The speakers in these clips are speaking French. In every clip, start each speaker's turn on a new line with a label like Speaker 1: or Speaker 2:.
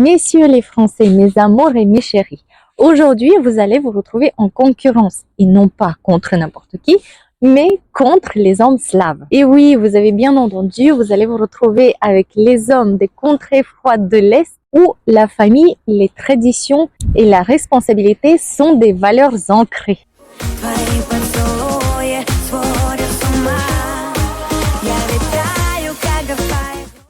Speaker 1: Messieurs les Français, mes amours et mes chéris, aujourd'hui vous allez vous retrouver en concurrence, et non pas contre n'importe qui, mais contre les hommes slaves. Et oui, vous avez bien entendu, vous allez vous retrouver avec les hommes des contrées froides de l'Est, où la famille, les traditions et la responsabilité sont des valeurs ancrées.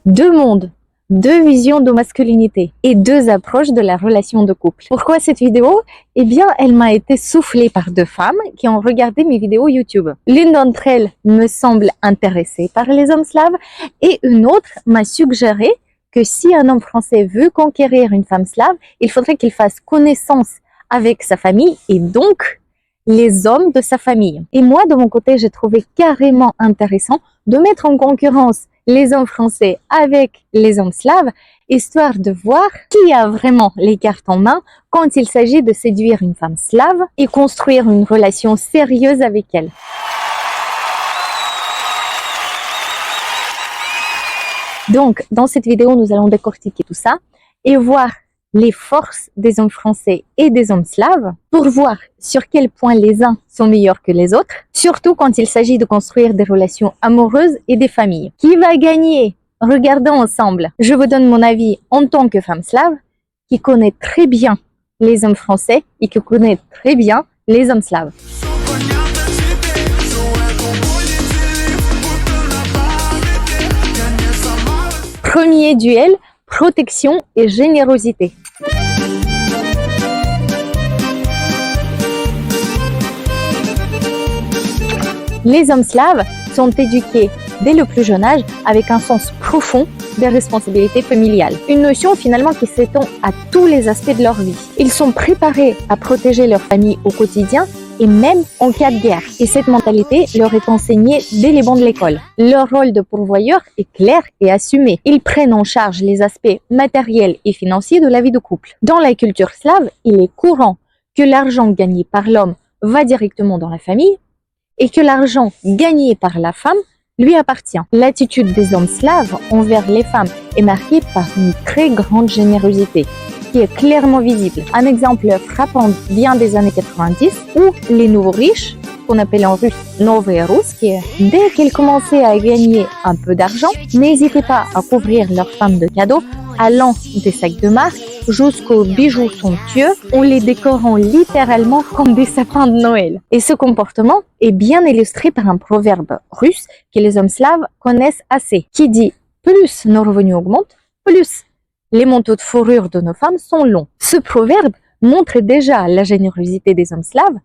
Speaker 1: Deux mondes, deux visions de masculinité et deux approches de la relation de couple. Pourquoi cette vidéo? Eh bien, elle m'a été soufflée par deux femmes qui ont regardé mes vidéos YouTube. L'une d'entre elles me semble intéressée par les hommes slaves et une autre m'a suggéré que si un homme français veut conquérir une femme slave, il faudrait qu'il fasse connaissance avec sa famille et donc les hommes de sa famille. Et moi, de mon côté, j'ai trouvé carrément intéressant de mettre en concurrence les hommes français avec les hommes slaves, histoire de voir qui a vraiment les cartes en main quand il s'agit de séduire une femme slave et construire une relation sérieuse avec elle. Donc, dans cette vidéo, nous allons décortiquer tout ça et voir les forces des hommes français et des hommes slaves pour voir sur quel point les uns sont meilleurs que les autres, surtout quand il s'agit de construire des relations amoureuses et des familles. Qui va gagner? Regardons ensemble. Je vous donne mon avis en tant que femme slave qui connaît très bien les hommes français et qui connaît très bien les hommes slaves. Premier duel, protection et générosité. Les hommes slaves sont éduqués dès le plus jeune âge avec un sens profond des responsabilités familiales. Une notion finalement qui s'étend à tous les aspects de leur vie. Ils sont préparés à protéger leur famille au quotidien et même en cas de guerre. Et cette mentalité leur est enseignée dès les bancs de l'école. Leur rôle de pourvoyeur est clair et assumé. Ils prennent en charge les aspects matériels et financiers de la vie de couple. Dans la culture slave, il est courant que l'argent gagné par l'homme va directement dans la famille et que l'argent gagné par la femme lui appartient. L'attitude des hommes slaves envers les femmes est marquée par une très grande générosité qui est clairement visible. Un exemple frappant vient des années 90 où les nouveaux riches, qu'on appelle en russe Novые Russkие, dès qu'ils commençaient à gagner un peu d'argent, n'hésitaient pas à couvrir leurs femmes de cadeaux, allant des sacs de marque jusqu'aux bijoux somptueux ou les décorant littéralement comme des sapins de Noël. Et ce comportement est bien illustré par un proverbe russe que les hommes slaves connaissent assez, qui dit « plus nos revenus augmentent, plus les manteaux de fourrure de nos femmes sont longs ». Ce proverbe montre déjà la générosité des hommes slaves,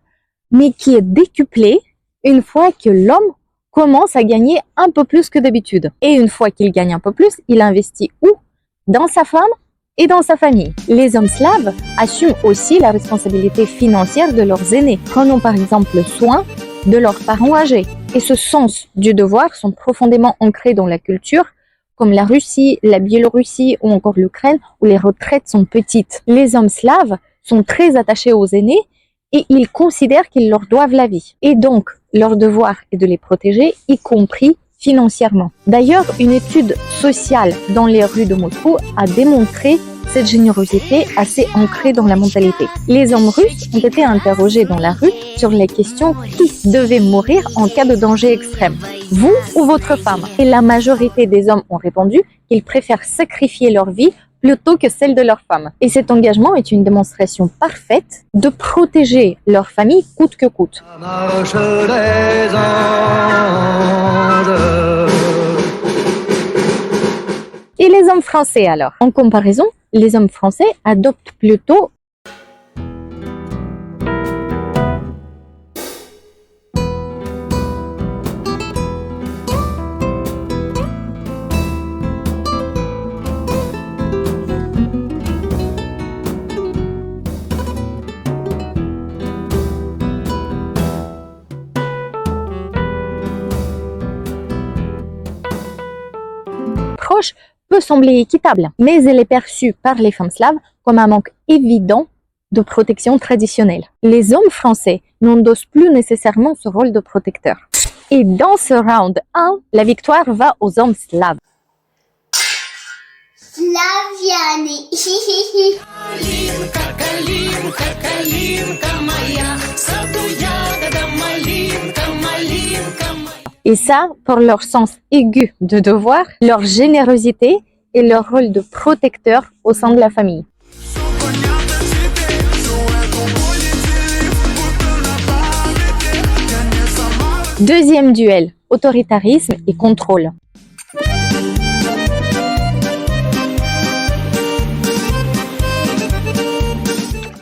Speaker 1: mais qui est décuplée une fois que l'homme commence à gagner un peu plus que d'habitude. Et une fois qu'il gagne un peu plus, il investit où? Dans sa femme et dans sa famille. Les hommes slaves assument aussi la responsabilité financière de leurs aînés, prenant par exemple soin de leurs parents âgés. Et ce sens du devoir sont profondément ancrés dans la culture, comme la Russie, la Biélorussie ou encore l'Ukraine, où les retraites sont petites. Les hommes slaves sont très attachés aux aînés et ils considèrent qu'ils leur doivent la vie. Et donc, leur devoir est de les protéger, y compris financièrement. D'ailleurs, une étude sociale dans les rues de Moscou a démontré cette générosité assez ancrée dans la mentalité. Les hommes russes ont été interrogés dans la rue sur la question qui devait mourir en cas de danger extrême, vous ou votre femme? Et la majorité des hommes ont répondu qu'ils préfèrent sacrifier leur vie plutôt que celle de leur femme. Et cet engagement est une démonstration parfaite de protéger leur famille coûte que coûte. Et les hommes français alors? En comparaison, les hommes français adoptent plutôt proche peut sembler équitable, mais elle est perçue par les femmes slaves comme un manque évident de protection traditionnelle. Les hommes français n'endossent plus nécessairement ce rôle de protecteur. Et dans ce round 1, la victoire va aux hommes slaves.
Speaker 2: Славяне.
Speaker 3: Калинка, калинка, калинка моя, в саду ягода малинка, малинка моя.
Speaker 1: Et ça, pour leur sens aigu de devoir, leur générosité et leur rôle de protecteur au sein de la famille. Deuxième duel, autoritarisme et contrôle.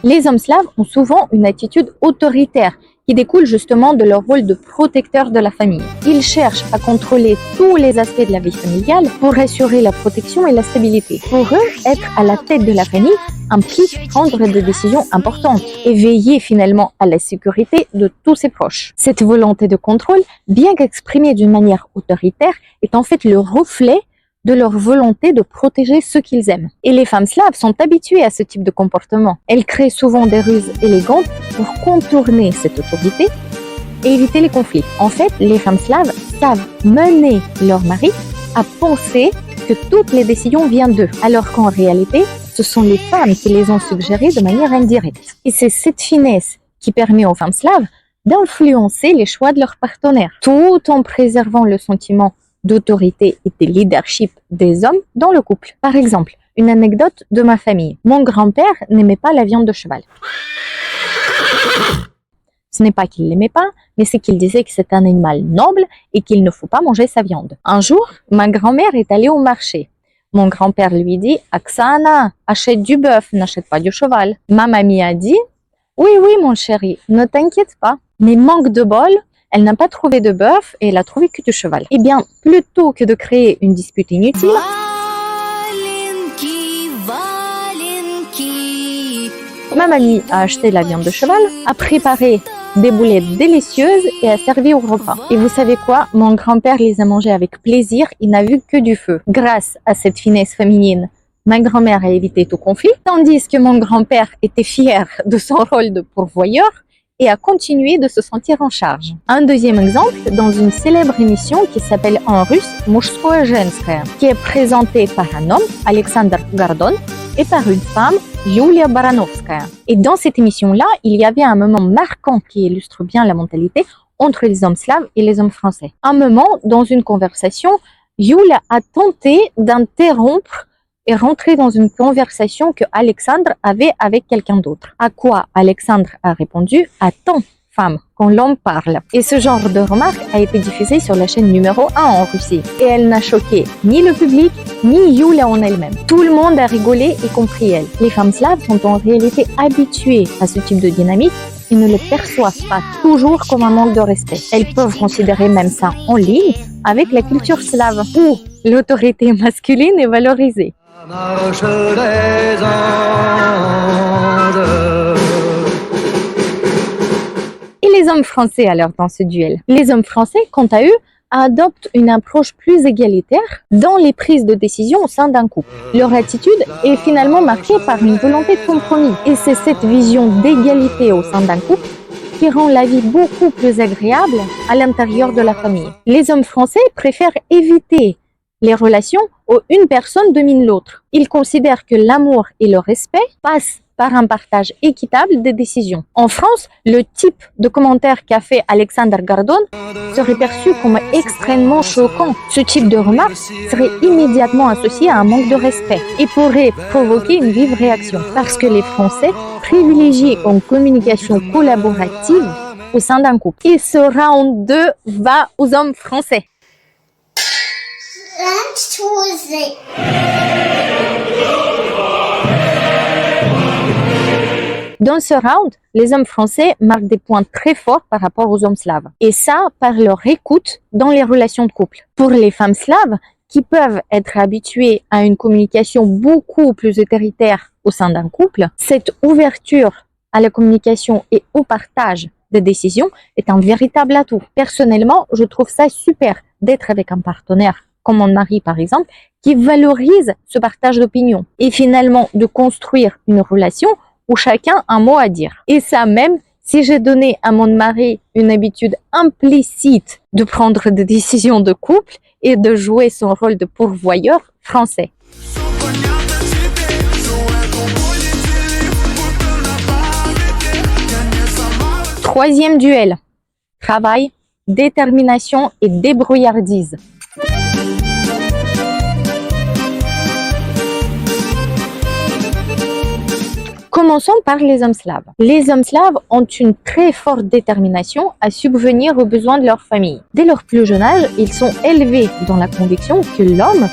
Speaker 1: Les hommes slaves ont souvent une attitude autoritaire qui découle justement de leur rôle de protecteur de la famille. Ils cherchent à contrôler tous les aspects de la vie familiale pour assurer la protection et la stabilité. Pour eux, être à la tête de la famille implique prendre des décisions importantes et veiller finalement à la sécurité de tous ses proches. Cette volonté de contrôle, bien qu'exprimée d'une manière autoritaire, est en fait le reflet de leur volonté de protéger ceux qu'ils aiment. Et les femmes slaves sont habituées à ce type de comportement. Elles créent souvent des ruses élégantes pour contourner cette autorité et éviter les conflits. En fait, les femmes slaves savent mener leur mari à penser que toutes les décisions viennent d'eux, alors qu'en réalité, ce sont les femmes qui les ont suggérées de manière indirecte. Et c'est cette finesse qui permet aux femmes slaves d'influencer les choix de leurs partenaires, tout en préservant le sentiment d'autorité et de leadership des hommes dans le couple. Par exemple, une anecdote de ma famille. Mon grand-père n'aimait pas la viande de cheval. Ce n'est pas qu'il l'aimait pas, mais c'est qu'il disait que c'est un animal noble et qu'il ne faut pas manger sa viande. Un jour, ma grand-mère est allée au marché. Mon grand-père lui dit « Aksana, achète du bœuf, n'achète pas du cheval. » Ma mamie a dit « Oui, oui, mon chéri, ne t'inquiète pas. » Mais manque de bol, elle n'a pas trouvé de bœuf et elle a trouvé que du cheval. Eh bien, plutôt que de créer une dispute inutile, ma mamie a acheté la viande de cheval, a préparé des boulettes délicieuses et a servi au repas. Et vous savez quoi? Mon grand-père les a mangées avec plaisir, il n'a vu que du feu. Grâce à cette finesse féminine, ma grand-mère a évité tout conflit, tandis que mon grand-père était fier de son rôle de pourvoyeur et a continué de se sentir en charge. Un deuxième exemple, dans une célèbre émission qui s'appelle en russe Mujskoye Zhenskoye, qui est présentée par un homme, Alexandre Gardon, et par une femme, Yulia Baranovskaya. Et dans cette émission-là, il y avait un moment marquant qui illustre bien la mentalité entre les hommes slaves et les hommes français. Un moment, dans une conversation, Yulia a tenté d'interrompre et rentrer dans une conversation que Alexandre avait avec quelqu'un d'autre. À quoi Alexandre a répondu « Attends, femme, qu'on l'en parle ». Et ce genre de remarque a été diffusé sur la chaîne numéro 1 en Russie. Et elle n'a choqué ni le public, ni Yulia en elle-même. Tout le monde a rigolé, y compris elle. Les femmes slaves sont en réalité habituées à ce type de dynamique et ne le perçoivent pas toujours comme un manque de respect. Elles peuvent considérer même ça en ligne avec la culture slave, où l'autorité masculine est valorisée. Et les hommes français alors dans ce duel? Les hommes français, quant à eux, adoptent une approche plus égalitaire dans les prises de décision au sein d'un couple. Leur attitude est finalement marquée par une volonté de compromis. Et c'est cette vision d'égalité au sein d'un couple qui rend la vie beaucoup plus agréable à l'intérieur de la famille. Les hommes français préfèrent éviter les relations où une personne domine l'autre. Ils considèrent que l'amour et le respect passent par un partage équitable des décisions. En France, le type de commentaire qu'a fait Alexandre Gardon serait perçu comme extrêmement choquant. Ce type de remarque serait immédiatement associé à un manque de respect et pourrait provoquer une vive réaction parce que les Français privilégient une communication collaborative au sein d'un couple. Et ce round 2 va aux hommes français. Dans ce round, les hommes français marquent des points très forts par rapport aux hommes slaves. Et ça, par leur écoute dans les relations de couple. Pour les femmes slaves, qui peuvent être habituées à une communication beaucoup plus autoritaire au sein d'un couple, cette ouverture à la communication et au partage des décisions est un véritable atout. Personnellement, je trouve ça super d'être avec un partenaire comme mon mari par exemple, qui valorise ce partage d'opinion et finalement de construire une relation où chacun a un mot à dire. Et ça même si j'ai donné à mon mari une habitude implicite de prendre des décisions de couple et de jouer son rôle de pourvoyeur français. Troisième duel. Travail, détermination et débrouillardise. Commençons par les hommes slaves. Les hommes slaves ont une très forte détermination à subvenir aux besoins de leur famille. Dès leur plus jeune âge, ils sont élevés dans la conviction que l'homme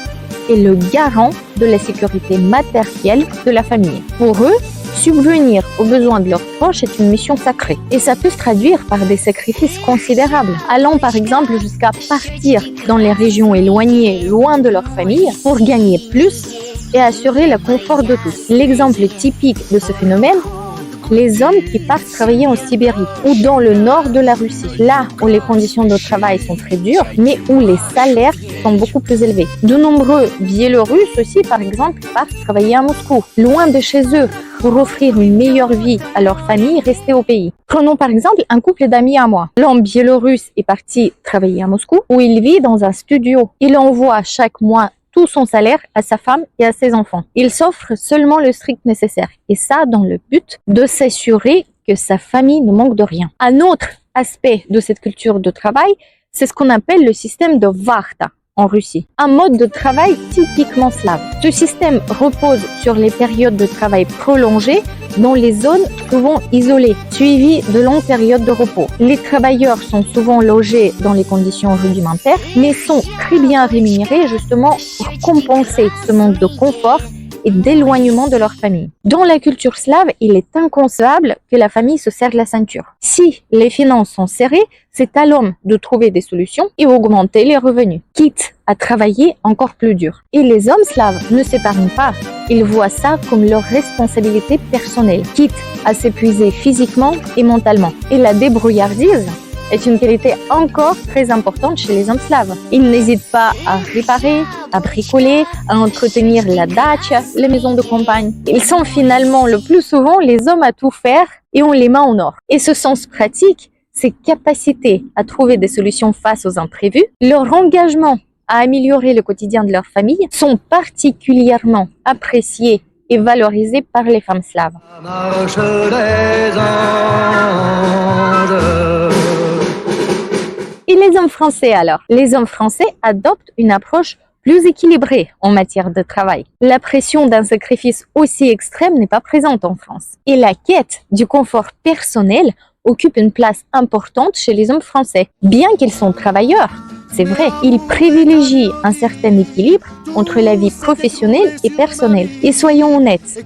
Speaker 1: est le garant de la sécurité matérielle de la famille. Pour eux, subvenir aux besoins de leurs proches est une mission sacrée. Et ça peut se traduire par des sacrifices considérables, allant par exemple jusqu'à partir dans les régions éloignées, loin de leur famille, pour gagner plus et assurer le confort de tous. L'exemple typique de ce phénomène, les hommes qui partent travailler en Sibérie ou dans le nord de la Russie, là où les conditions de travail sont très dures, mais où les salaires sont beaucoup plus élevés. De nombreux Biélorusses aussi, par exemple, partent travailler à Moscou, loin de chez eux, pour offrir une meilleure vie à leur famille restée au pays. Prenons par exemple un couple d'amis à moi. L'homme biélorusse est parti travailler à Moscou, où il vit dans un studio. Il envoie chaque mois tout son salaire à sa femme et à ses enfants. Il s'offre seulement le strict nécessaire, et ça dans le but de s'assurer que sa famille ne manque de rien. Un autre aspect de cette culture de travail, c'est ce qu'on appelle le système de Varta en Russie, un mode de travail typiquement slave. Ce système repose sur les périodes de travail prolongées dans les zones souvent isolées, suivies de longues périodes de repos. Les travailleurs sont souvent logés dans les conditions rudimentaires, mais sont très bien rémunérés justement pour compenser ce manque de confort et d'éloignement de leur famille. Dans la culture slave, il est inconcevable que la famille se serre la ceinture. Si les finances sont serrées, c'est à l'homme de trouver des solutions et augmenter les revenus, quitte à travailler encore plus dur. Et les hommes slaves ne s'épargnent pas. Ils voient ça comme leur responsabilité personnelle, quitte à s'épuiser physiquement et mentalement. Et la débrouillardise est une qualité encore très importante chez les hommes slaves. Ils n'hésitent pas à réparer, à bricoler, à entretenir la dacha, les maisons de campagne. Ils sont finalement le plus souvent les hommes à tout faire et ont les mains en or. Et ce sens pratique, ces capacités à trouver des solutions face aux imprévus, leur engagement à améliorer le quotidien de leur famille sont particulièrement appréciés et valorisés par les femmes slaves. Et les hommes français alors? Les hommes français adoptent une approche plus équilibrée en matière de travail. La pression d'un sacrifice aussi extrême n'est pas présente en France. Et la quête du confort personnel occupe une place importante chez les hommes français. Bien qu'ils sont travailleurs, c'est vrai, ils privilégient un certain équilibre entre la vie professionnelle et personnelle. Et soyons honnêtes,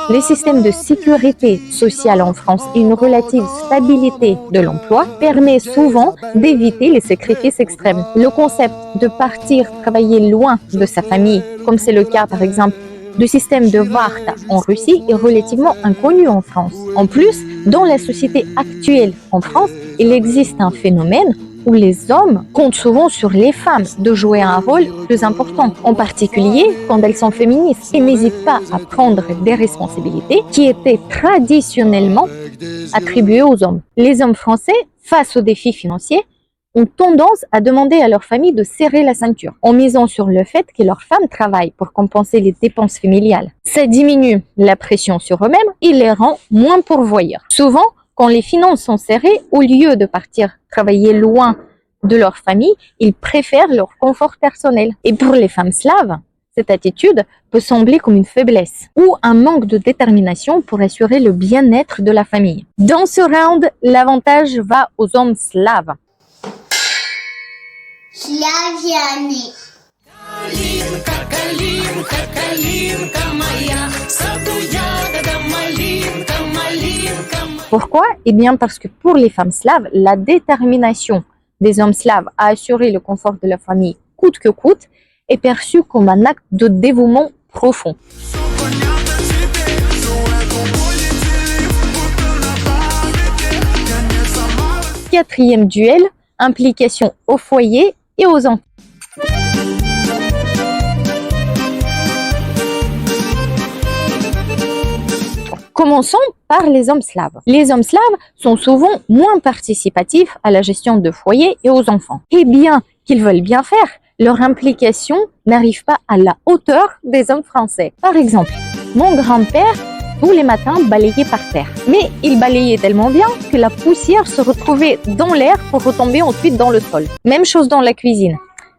Speaker 1: les systèmes de sécurité sociale en France et une relative stabilité de l'emploi permet souvent d'éviter les sacrifices extrêmes. Le concept de partir travailler loin de sa famille, comme c'est le cas par exemple du système de Varta en Russie, est relativement inconnu en France. En plus, dans la société actuelle en France, il existe un phénomène où les hommes comptent souvent sur les femmes de jouer un rôle plus important, en particulier quand elles sont féministes, et n'hésitent pas à prendre des responsabilités qui étaient traditionnellement attribuées aux hommes. Les hommes français, face aux défis financiers, ont tendance à demander à leur famille de serrer la ceinture, en misant sur le fait que leurs femmes travaillent pour compenser les dépenses familiales. Ça diminue la pression sur eux-mêmes et les rend moins pourvoyeurs. Souvent, quand les finances sont serrées, au lieu de partir travailler loin de leur famille, ils préfèrent leur confort personnel. Et pour les femmes slaves, cette attitude peut sembler comme une faiblesse ou un manque de détermination pour assurer le bien-être de la famille. Dans ce round, l'avantage va aux hommes slaves.
Speaker 3: Славяне. Калинка, калинка моя, в саду ягода малинка, малинка моя.
Speaker 1: Pourquoi? Eh bien parce que pour les femmes slaves, la détermination des hommes slaves à assurer le confort de la famille coûte que coûte est perçue comme un acte de dévouement profond. Quatrième duel, implication au foyer et aux enfants. Commençons par les hommes slaves. Les hommes slaves sont souvent moins participatifs à la gestion de foyer et aux enfants. Et bien qu'ils veulent bien faire, leur implication n'arrive pas à la hauteur des hommes français. Par exemple, mon grand-père tous les matins balayer par terre. Mais il balayait tellement bien que la poussière se retrouvait dans l'air pour retomber ensuite dans le sol. Même chose dans la cuisine.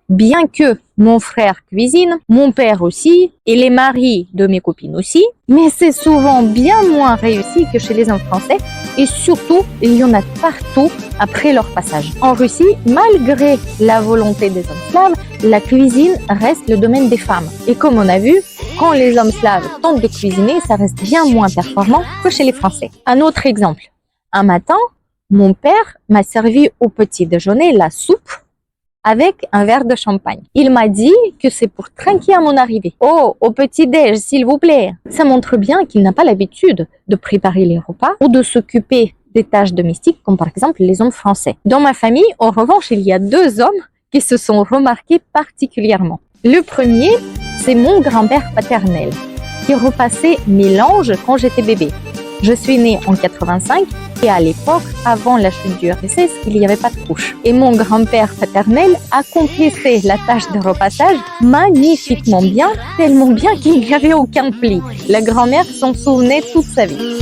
Speaker 1: Bien que mon frère cuisine, mon père aussi, et les maris de mes copines aussi, mais c'est souvent bien moins réussi que chez les hommes français, et surtout, il y en a partout après leur passage. En Russie, malgré la volonté des hommes slaves, la cuisine reste le domaine des femmes. Et comme on a vu, quand les hommes slaves tentent de cuisiner, ça reste bien moins performant que chez les Français. Un autre exemple. Un matin, mon père m'a servi au petit déjeuner la soupe avec un verre de champagne. Il m'a dit que c'est pour trinquer à mon arrivée. Oh, au petit-déj, s'il vous plaît. Ça montre bien qu'il n'a pas l'habitude de préparer les repas ou de s'occuper des tâches domestiques, comme par exemple les hommes français. Dans ma famille, en revanche, il y a deux hommes qui se sont remarqués particulièrement. Le premier, c'est mon grand-père paternel, qui repassait mes langes quand j'étais bébé. Je suis née en 85 et à l'époque, avant la chute du RSS, il n'y avait pas de couche. Et mon grand-père paternel accomplissait la tâche de repassage magnifiquement bien, tellement bien qu'il n'y avait aucun pli. La grand-mère s'en souvenait toute sa vie.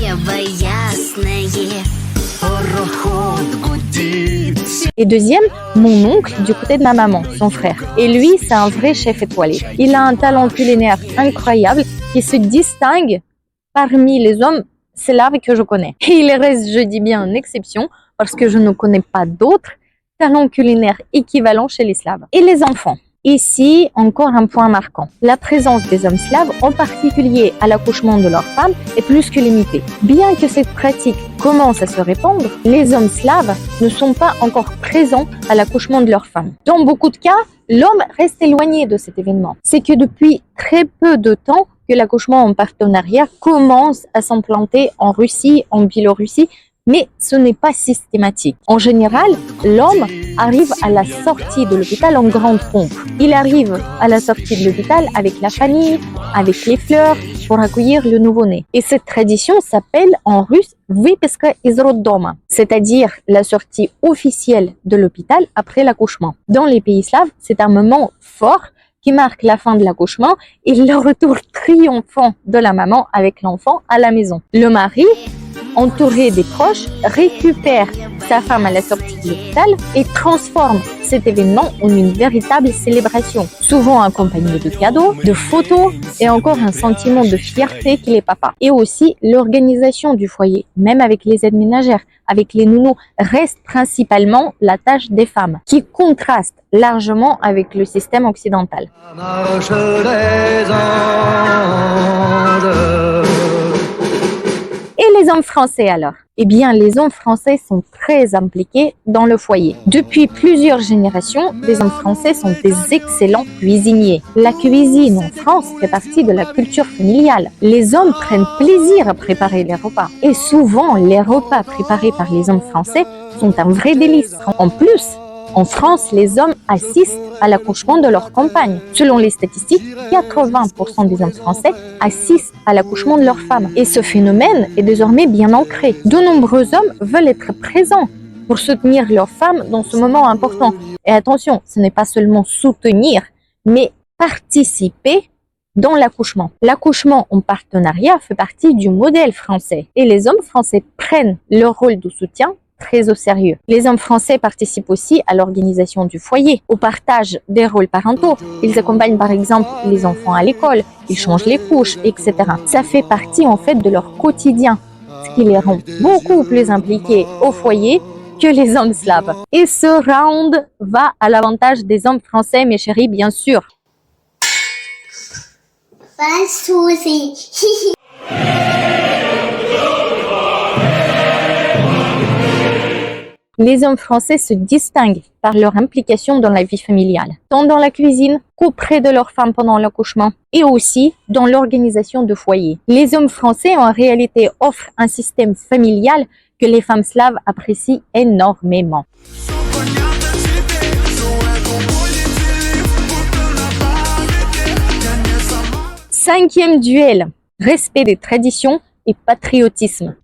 Speaker 1: Et deuxième, mon oncle du côté de ma maman, son frère. Et lui, c'est un vrai chef étoilé. Il a un talent culinaire incroyable qui se distingue parmi les hommes slaves que je connais. Et il reste, je dis bien, une exception parce que je ne connais pas d'autres talents culinaires équivalents chez les Slaves. Et les enfants. Ici, encore un point marquant. La présence des hommes slaves, en particulier à l'accouchement de leurs femmes, est plus que limitée. Bien que cette pratique commence à se répandre, les hommes slaves ne sont pas encore présents à l'accouchement de leurs femmes. Dans beaucoup de cas, l'homme reste éloigné de cet événement. C'est que depuis très peu de temps que l'accouchement en partenariat commence à s'implanter en Russie, en Biélorussie, mais ce n'est pas systématique. En général, l'homme arrive à la sortie de l'hôpital en grande pompe. Il arrive à la sortie de l'hôpital avec la famille, avec les fleurs, pour accueillir le nouveau-né. Et cette tradition s'appelle en russe Vypiska iz роддома, c'est-à-dire la sortie officielle de l'hôpital après l'accouchement. Dans les pays slaves, c'est un moment fort qui marque la fin de l'accouchement et le retour triomphant de la maman avec l'enfant à la maison. Le mari, entouré des proches, récupère sa femme à la sortie de l'hôpital et transforme cet événement en une véritable célébration, souvent accompagnée de cadeaux, de photos et encore un sentiment de fierté qu'il est papa. Et aussi, l'organisation du foyer, même avec les aides ménagères, avec les nounous, reste principalement la tâche des femmes, qui contraste largement avec le système occidental. Et les hommes français alors? Eh bien, les hommes français sont très impliqués dans le foyer. Depuis plusieurs générations, les hommes français sont des excellents cuisiniers. La cuisine en France fait partie de la culture familiale. Les hommes prennent plaisir à préparer les repas. Et souvent, les repas préparés par les hommes français sont un vrai délice. En plus, en France, les hommes assistent à l'accouchement de leur compagne. Selon les statistiques, 80% des hommes français assistent à l'accouchement de leur femme. Et ce phénomène est désormais bien ancré. De nombreux hommes veulent être présents pour soutenir leur femme dans ce moment important. Et attention, ce n'est pas seulement soutenir, mais participer dans l'accouchement. L'accouchement en partenariat fait partie du modèle français. Et les hommes français prennent leur rôle de soutien très au sérieux. Les hommes français participent aussi à l'organisation du foyer, au partage des rôles parentaux. Ils accompagnent par exemple les enfants à l'école, ils changent les couches, etc. Ça fait partie en fait de leur quotidien, ce qui les rend beaucoup plus impliqués au foyer que les hommes slaves. Et ce round va à l'avantage des hommes français, mes chéris, bien sûr. Les hommes français se distinguent par leur implication dans la vie familiale, tant dans la cuisine qu'auprès de leurs femmes pendant l'accouchement et aussi dans l'organisation de foyer. Les hommes français en réalité offrent un système familial que les femmes slaves apprécient énormément. Cinquième duel, respect des traditions et patriotisme.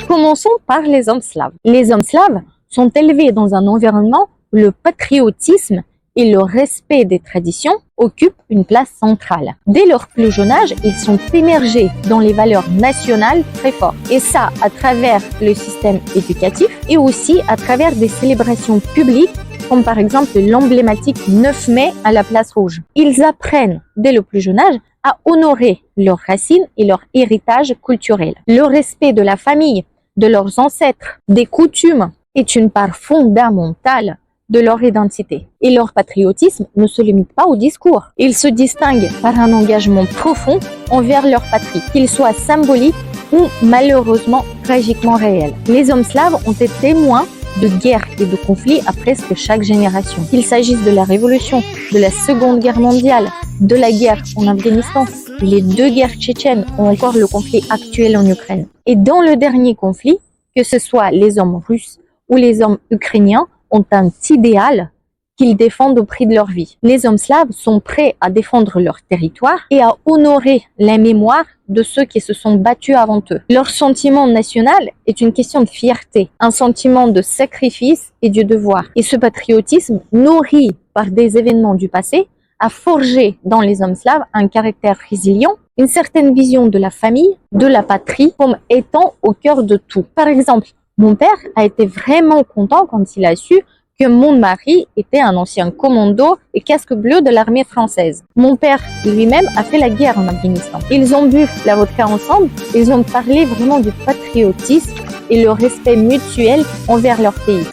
Speaker 1: Commençons par les hommes slaves. Les hommes slaves sont élevés dans un environnement où le patriotisme et le respect des traditions occupent une place centrale. Dès leur plus jeune âge, ils sont immergés dans les valeurs nationales très fort. Et ça, à travers le système éducatif et aussi à travers des célébrations publiques, comme par exemple l'emblématique 9 mai à la Place Rouge. Ils apprennent dès le plus jeune âge à honorer leurs racines et leur héritage culturel. Le respect de la famille, de leurs ancêtres, des coutumes est une part fondamentale de leur identité. Et leur patriotisme ne se limite pas au discours. Ils se distinguent par un engagement profond envers leur patrie, qu'il soit symbolique ou malheureusement tragiquement réel. Les hommes slaves ont été témoins de guerres et de conflits à presque chaque génération. Qu'il s'agisse de la Révolution, de la Seconde Guerre mondiale, de la guerre en Afghanistan, les 2 guerres tchétchènes ou encore le conflit actuel en Ukraine. Et dans le dernier conflit, que ce soit les hommes russes ou les hommes ukrainiens, ont un idéal qu'ils défendent au prix de leur vie. Les hommes slaves sont prêts à défendre leur territoire et à honorer la mémoire de ceux qui se sont battus avant eux. Leur sentiment national est une question de fierté, un sentiment de sacrifice et de devoir. Et ce patriotisme, nourri par des événements du passé, a forgé dans les hommes slaves un caractère résilient, une certaine vision de la famille, de la patrie, comme étant au cœur de tout. Par exemple, mon père a été vraiment content quand il a su que mon mari était un ancien commando et casque bleu de l'armée française. Mon père lui-même a fait la guerre en Afghanistan. Ils ont bu la vodka ensemble, ils ont parlé vraiment du patriotisme et le respect mutuel envers leur pays.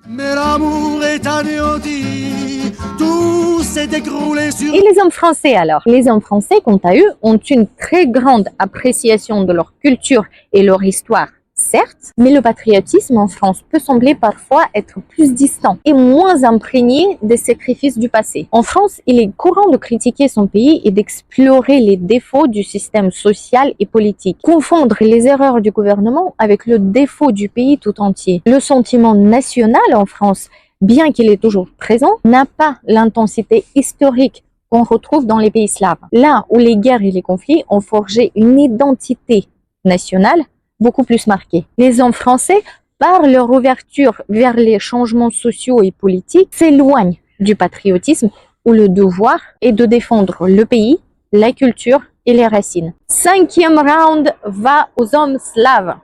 Speaker 2: Mais l'amour est anéanti, tout s'est écroulé sur...
Speaker 1: Et les hommes français alors? Les hommes français, quant à eux, ont une très grande appréciation de leur culture et leur histoire. Certes, mais le patriotisme en France peut sembler parfois être plus distant et moins imprégné des sacrifices du passé. En France, il est courant de critiquer son pays et d'explorer les défauts du système social et politique. Confondre les erreurs du gouvernement avec le défaut du pays tout entier. Le sentiment national en France, bien qu'il est toujours présent, n'a pas l'intensité historique qu'on retrouve dans les pays slaves. Là où les guerres et les conflits ont forgé une identité nationale, beaucoup plus marquée. Les hommes français, par leur ouverture vers les changements sociaux et politiques, s'éloignent du patriotisme où le devoir est de défendre le pays, la culture et les racines. 5e round va aux hommes slaves.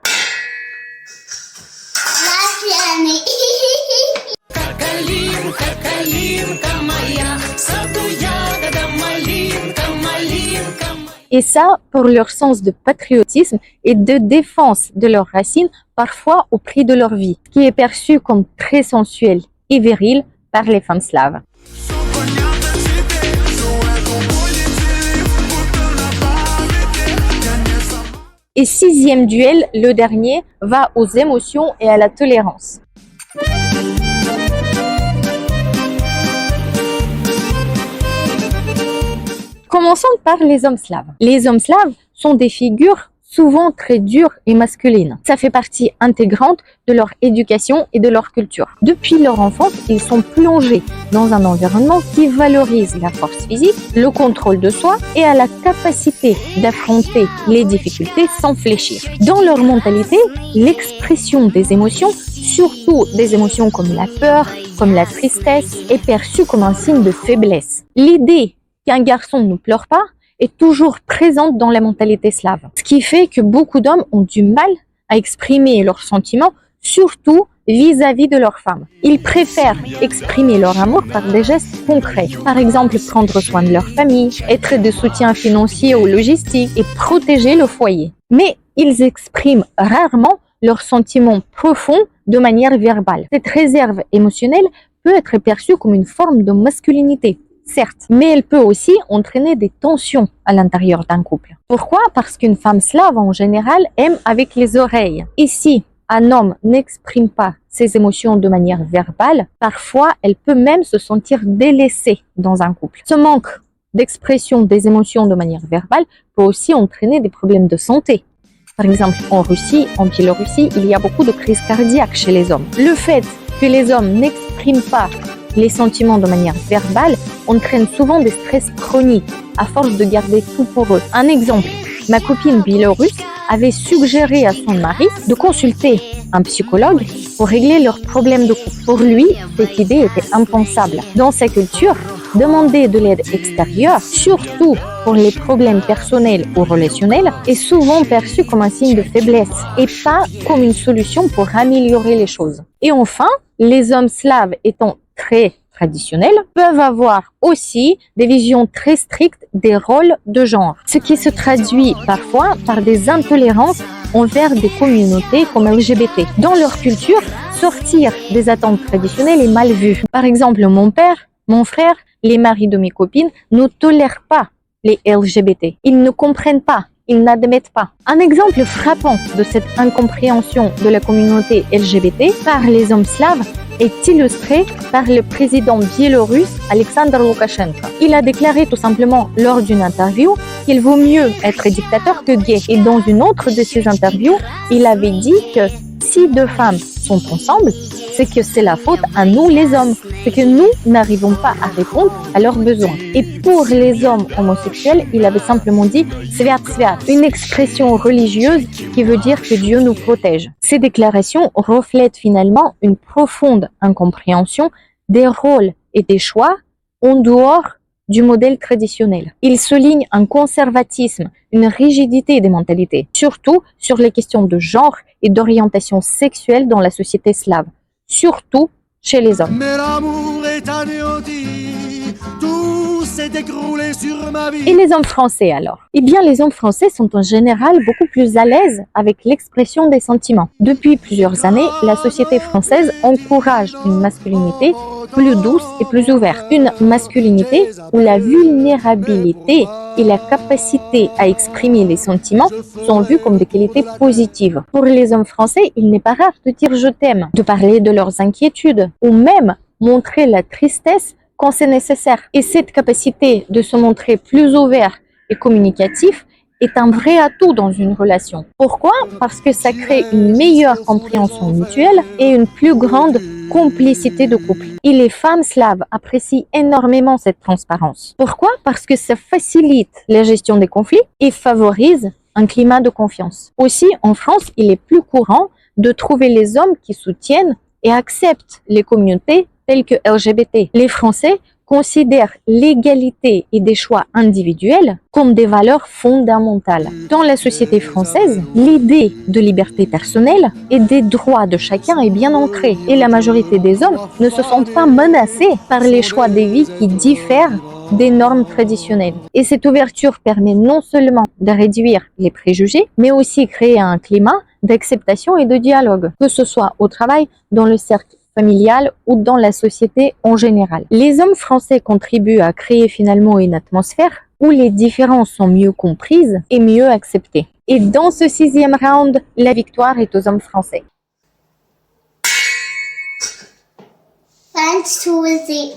Speaker 1: Et ça, pour leur sens de patriotisme et de défense de leurs racines, parfois au prix de leur vie, qui est perçu comme très sensuel et viril par les femmes slaves. Et 6e duel, le dernier, va aux émotions et à la tolérance. Commençons par les hommes slaves. Les hommes slaves sont des figures souvent très dures et masculines. Ça fait partie intégrante de leur éducation et de leur culture. Depuis leur enfance, ils sont plongés dans un environnement qui valorise la force physique, le contrôle de soi et à la capacité d'affronter les difficultés sans fléchir. Dans leur mentalité, l'expression des émotions, surtout des émotions comme la peur, comme la tristesse, est perçue comme un signe de faiblesse. L'idée qu'un garçon ne pleure pas est toujours présente dans la mentalité slave. Ce qui fait que beaucoup d'hommes ont du mal à exprimer leurs sentiments, surtout vis-à-vis de leurs femmes. Ils préfèrent exprimer leur amour par des gestes concrets. Par exemple, prendre soin de leur famille, être de soutien financier ou logistique et protéger le foyer. Mais ils expriment rarement leurs sentiments profonds de manière verbale. Cette réserve émotionnelle peut être perçue comme une forme de masculinité. Certes, mais elle peut aussi entraîner des tensions à l'intérieur d'un couple. Pourquoi? Parce qu'une femme slave, en général, aime avec les oreilles. Et si un homme n'exprime pas ses émotions de manière verbale, parfois, elle peut même se sentir délaissée dans un couple. Ce manque d'expression des émotions de manière verbale peut aussi entraîner des problèmes de santé. Par exemple, en Russie, en Biélorussie, il y a beaucoup de crises cardiaques chez les hommes. Le fait que les hommes n'expriment pas les sentiments de manière verbale entraînent souvent des stress chroniques à force de garder tout pour eux. Un exemple, ma copine biélorusse avait suggéré à son mari de consulter un psychologue pour régler leurs problèmes de couple. Pour lui, cette idée était impensable. Dans sa culture, demander de l'aide extérieure, surtout pour les problèmes personnels ou relationnels, est souvent perçu comme un signe de faiblesse et pas comme une solution pour améliorer les choses. Et enfin, les hommes slaves étant très traditionnels peuvent avoir aussi des visions très strictes des rôles de genre, ce qui se traduit parfois par des intolérances envers des communautés comme LGBT. Dans leur culture, sortir des attentes traditionnelles est mal vu. Par exemple, mon père, mon frère, les maris de mes copines ne tolèrent pas les LGBT. Ils ne comprennent pas, ils n'admettent pas. Un exemple frappant de cette incompréhension de la communauté LGBT par les hommes slaves est illustré par le président biélorusse Alexandre Loukachenko. Il a déclaré tout simplement lors d'une interview qu'il vaut mieux être dictateur que gay. Et dans une autre de ses interviews, il avait dit que si deux femmes sont ensemble, c'est que c'est la faute à nous les hommes, c'est que nous n'arrivons pas à répondre à leurs besoins. Et pour les hommes homosexuels, il avait simplement dit « Sviat Sviat », une expression religieuse qui veut dire que Dieu nous protège. Ces déclarations reflètent finalement une profonde incompréhension des rôles et des choix en dehors du modèle traditionnel. Il souligne un conservatisme, une rigidité des mentalités, surtout sur les questions de genre et d'orientation sexuelle dans la société slave, surtout chez les hommes.
Speaker 2: Mais l'amour est anéanti, tout s'est écroulé sur ma vie.
Speaker 1: Et les hommes français alors? Eh bien, les hommes français sont en général beaucoup plus à l'aise avec l'expression des sentiments. Depuis plusieurs années, la société française encourage une masculinité plus douce et plus ouverte. Une masculinité où la vulnérabilité et la capacité à exprimer les sentiments sont vues comme des qualités positives. Pour les hommes français, il n'est pas rare de dire « je t'aime », de parler de leurs inquiétudes ou même montrer la tristesse quand c'est nécessaire. Et cette capacité de se montrer plus ouvert et communicatif est un vrai atout dans une relation. Pourquoi? Parce que ça crée une meilleure compréhension mutuelle et une plus grande complicité de couple. Et les femmes slaves apprécient énormément cette transparence. Pourquoi? Parce que ça facilite la gestion des conflits et favorise un climat de confiance. Aussi, en France, il est plus courant de trouver les hommes qui soutiennent et acceptent les communautés telles que LGBT. Les Français considèrent l'égalité et des choix individuels comme des valeurs fondamentales. Dans la société française, l'idée de liberté personnelle et des droits de chacun est bien ancrée et la majorité des hommes ne se sentent pas menacés par les choix de vie qui diffèrent des normes traditionnelles. Et cette ouverture permet non seulement de réduire les préjugés, mais aussi créer un climat d'acceptation et de dialogue, que ce soit au travail, dans le cercle familial ou dans la société en général. Les hommes français contribuent à créer finalement une atmosphère où les différences sont mieux comprises et mieux acceptées. Et dans ce 6e round, la victoire est aux hommes français.
Speaker 3: Thanks to Wizzy.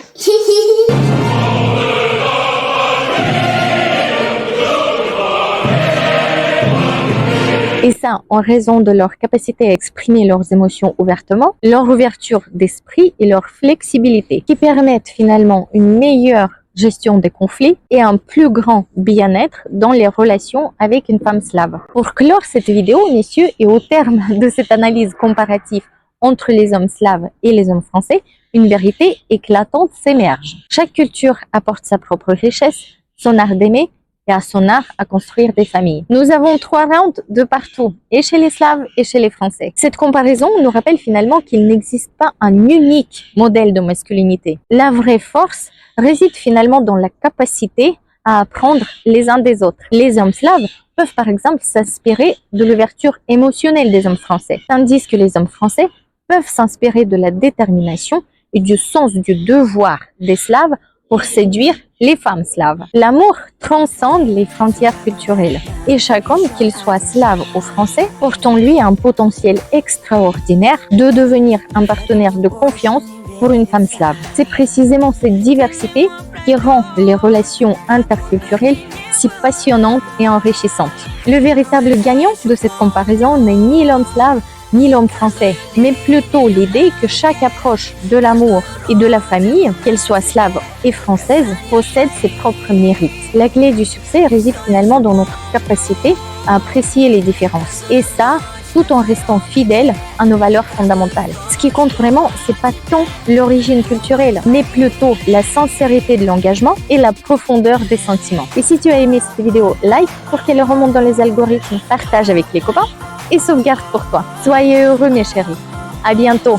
Speaker 1: Et ça, en raison de leur capacité à exprimer leurs émotions ouvertement, leur ouverture d'esprit et leur flexibilité, qui permettent finalement une meilleure gestion des conflits et un plus grand bien-être dans les relations avec une femme slave. Pour clore cette vidéo, messieurs, et au terme de cette analyse comparative entre les hommes slaves et les hommes français, une vérité éclatante s'émerge. Chaque culture apporte sa propre richesse, son art d'aimer, et à son art à construire des familles. Nous avons 3 rounds de partout, et chez les Slaves et chez les Français. Cette comparaison nous rappelle finalement qu'il n'existe pas un unique modèle de masculinité. La vraie force réside finalement dans la capacité à apprendre les uns des autres. Les hommes slaves peuvent par exemple s'inspirer de l'ouverture émotionnelle des hommes français, tandis que les hommes français peuvent s'inspirer de la détermination et du sens du devoir des Slaves pour séduire les femmes slaves. L'amour transcende les frontières culturelles et chaque homme, qu'il soit slave ou français, porte en lui un potentiel extraordinaire de devenir un partenaire de confiance pour une femme slave. C'est précisément cette diversité qui rend les relations interculturelles si passionnantes et enrichissantes. Le véritable gagnant de cette comparaison n'est ni l'homme slave ni l'homme français, mais plutôt l'idée que chaque approche de l'amour et de la famille, qu'elle soit slave et française, possède ses propres mérites. La clé du succès réside finalement dans notre capacité à apprécier les différences. Et ça, tout en restant fidèle à nos valeurs fondamentales. Ce qui compte vraiment, c'est pas tant l'origine culturelle, mais plutôt la sincérité de l'engagement et la profondeur des sentiments. Et si tu as aimé cette vidéo, like pour qu'elle remonte dans les algorithmes, partage avec les copains et sauvegarde pour toi. Soyez heureux mes chéris. À bientôt.